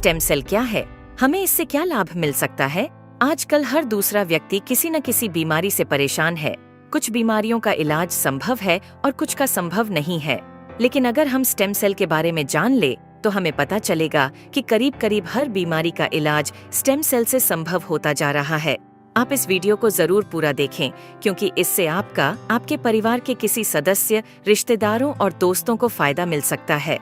Stem cell क्या है, हमें इससे क्या लाभ मिल सकता है? आजकल हर दूसरा व्यक्ति किसी न किसी बीमारी से परेशान है। कुछ बीमारियों का इलाज संभव है और कुछ का संभव नहीं है। लेकिन अगर हम स्टेम सेल के बारे में जान ले तो हमें पता चलेगा कि करीब करीब हर बीमारी का इलाज स्टेम सेल से संभव होता जा रहा है। आप इस वीडियो को जरूर पूरा देखें, क्योंकि इससे आपका, आपके परिवार के किसी सदस्य, रिश्तेदारों और दोस्तों को फायदा मिल सकता है।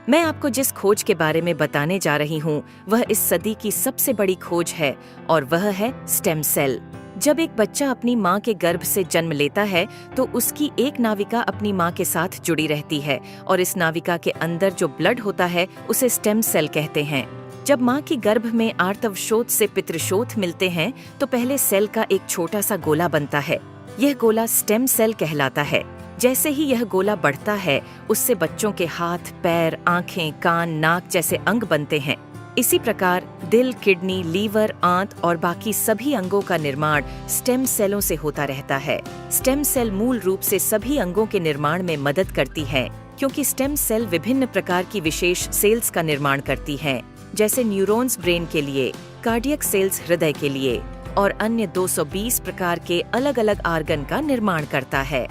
मैं आपको जिस खोज के बारे में बताने जा रही हूँ वह इस सदी की सबसे बड़ी खोज है, और वह है स्टेम सेल। जब एक बच्चा अपनी माँ के गर्भ से जन्म लेता है तो उसकी एक नाविका अपनी माँ के साथ जुड़ी रहती है, और इस नाविका के अंदर जो ब्लड होता है उसे स्टेम सेल कहते हैं। जब माँ की गर्भ में आर्तवशोथ से पितृशोथ मिलते हैं तो पहले सेल का एक छोटा सा गोला बनता है। यह गोला स्टेम सेल कहलाता है। जैसे ही यह गोला बढ़ता है उससे बच्चों के हाथ, पैर, आंखें, कान, नाक जैसे अंग बनते हैं। इसी प्रकार दिल, किडनी, लीवर, आंत और बाकी सभी अंगों का निर्माण स्टेम सेलों से होता रहता है। स्टेम सेल मूल रूप से सभी अंगों के निर्माण में मदद करती है, क्योंकि स्टेम सेल विभिन्न प्रकार की विशेष सेल्स का निर्माण करती हैं, जैसे न्यूरॉन्स ब्रेन के लिए, कार्डियक सेल्स हृदय के लिए, और अन्य 220 प्रकार के अलग अलग आर्गन का निर्माण करता है।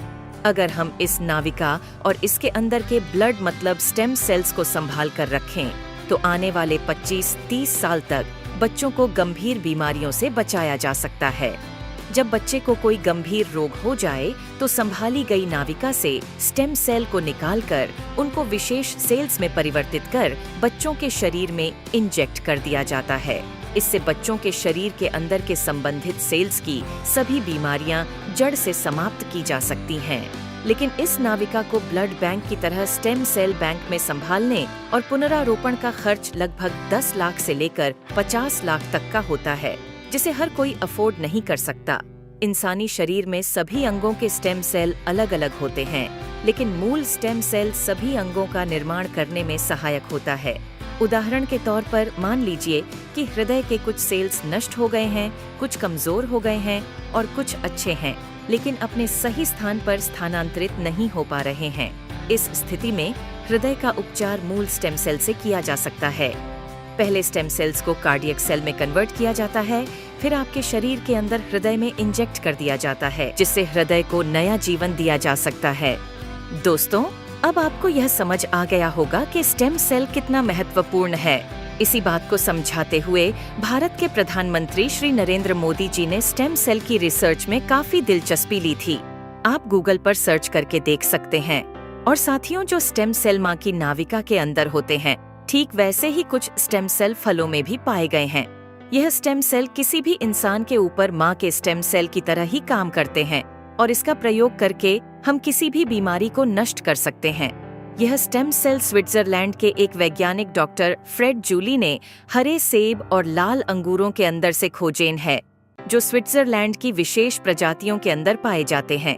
अगर हम इस नाविका और इसके अंदर के ब्लड मतलब स्टेम सेल्स को संभाल कर रखें तो आने वाले 25-30 साल तक बच्चों को गंभीर बीमारियों से बचाया जा सकता है। जब बच्चे को कोई गंभीर रोग हो जाए तो संभाली गई नाविका से स्टेम सेल को निकालकर उनको विशेष सेल्स में परिवर्तित कर बच्चों के शरीर में इंजेक्ट कर दिया जाता है। इससे बच्चों के शरीर के अंदर के संबंधित सेल्स की सभी बीमारियां जड़ से समाप्त की जा सकती हैं। लेकिन इस नाविका को ब्लड बैंक की तरह स्टेम सेल बैंक में संभालने और पुनरारोपण का खर्च लगभग 10 लाख से लेकर 50 लाख तक का होता है, जिसे हर कोई अफोर्ड नहीं कर सकता। इंसानी शरीर में सभी अंगों के स्टेम सेल अलग अलग होते हैं, लेकिन मूल स्टेम सेल सभी अंगों का निर्माण करने में सहायक होता है। उदाहरण के तौर पर मान लीजिए कि हृदय के कुछ सेल्स नष्ट हो गए हैं, कुछ कमजोर हो गए हैं और कुछ अच्छे हैं, लेकिन अपने सही स्थान पर स्थानांतरित नहीं हो पा रहे हैं। इस स्थिति में हृदय का उपचार मूल स्टेम सेल से किया जा सकता है। पहले स्टेम सेल्स को कार्डियक सेल में कन्वर्ट किया जाता है, फिर आपके शरीर के अंदर हृदय में इंजेक्ट कर दिया जाता है, जिससे हृदय को नया जीवन दिया जा सकता है। दोस्तों, अब आपको यह समझ आ गया होगा कि स्टेम सेल कितना महत्वपूर्ण है। इसी बात को समझाते हुए भारत के प्रधानमंत्री श्री नरेंद्र मोदी जी ने स्टेम सेल की रिसर्च में काफी दिलचस्पी ली थी। आप गूगल पर सर्च करके देख सकते हैं। और साथियों, जो स्टेम सेल माँ की नाविका के अंदर होते हैं, ठीक वैसे ही कुछ स्टेम सेल फलों में भी पाए गए हैं। यह स्टेम सेल किसी भी इंसान के ऊपर माँ के स्टेम सेल की तरह ही काम करते हैं, और इसका प्रयोग करके हम किसी भी बीमारी को नष्ट कर सकते हैं। यह स्टेम सेल स्विट्जरलैंड के एक वैज्ञानिक डॉक्टर फ्रेड जूली ने हरे सेब और लाल अंगूरों के अंदर से खोजेन है, जो स्विट्जरलैंड की विशेष प्रजातियों के अंदर पाए जाते हैं।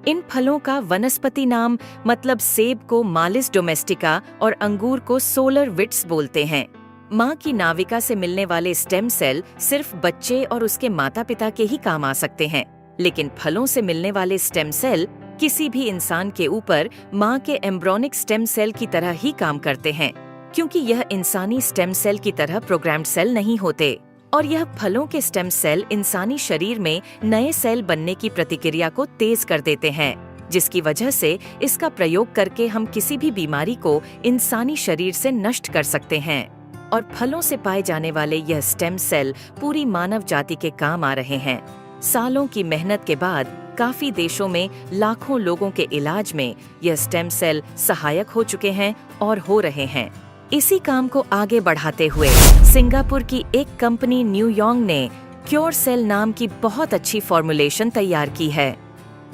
इन फलों का वनस्पति नाम मतलब सेब को मालिस डोमेस्टिका और अंगूर को सोलर विट्स बोलते हैं। माँ की नाविका से मिलने वाले स्टेम सेल सिर्फ बच्चे और उसके माता पिता के ही काम आ सकते हैं, लेकिन फलों से मिलने वाले स्टेम सेल किसी भी इंसान के ऊपर माँ के एम्ब्रोनिक स्टेम सेल की तरह ही काम करते हैं, क्योंकि यह इंसानी स्टेम सेल की तरह प्रोग्राम्ड सेल नहीं होते। और यह फलों के स्टेम सेल इंसानी शरीर में नए सेल बनने की प्रतिक्रिया को तेज कर देते हैं, जिसकी वजह से इसका प्रयोग करके हम किसी भी बीमारी को इंसानी शरीर से नष्ट कर सकते हैं। और फलों से पाए जाने वाले यह स्टेम सेल पूरी मानव जाति के काम आ रहे हैं। सालों की मेहनत के बाद काफी देशों में लाखों लोगों के इलाज में यह स्टेम सेल सहायक हो चुके हैं और हो रहे हैं। इसी काम को आगे बढ़ाते हुए सिंगापुर की एक कंपनी न्यूयॉन्ग ने क्योर सेल नाम की बहुत अच्छी फॉर्मुलेशन तैयार की है,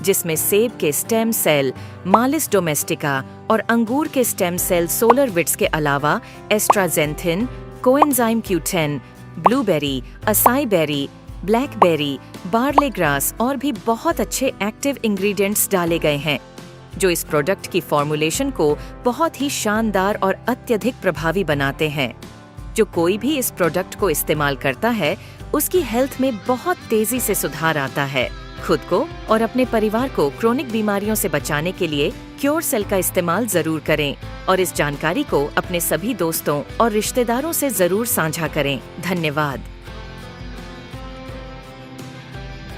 जिसमें सेब के स्टेम सेल मालिस डोमेस्टिका और अंगूर के स्टेम सेल सोलर विट्स के अलावा astaxanthin, coenzyme Q10, blueberry, acai berry, blackberry, barley grass और भी बहुत अच्छे एक्टिव इंग्रेडिएंट्स डाले गए हैं, जो इस प्रोडक्ट की फॉर्मुलेशन को बहुत ही शानदार और अत्यधिक प्रभावी बनाते हैं। जो कोई भी इस प्रोडक्ट को इस्तेमाल करता है उसकी हेल्थ में बहुत तेजी से सुधार आता है। खुद को और अपने परिवार को क्रोनिक बीमारियों से बचाने के लिए क्योर सेल का इस्तेमाल जरूर करें और इस जानकारी को अपने सभी दोस्तों और रिश्तेदारों से जरूर साझा करें। धन्यवाद।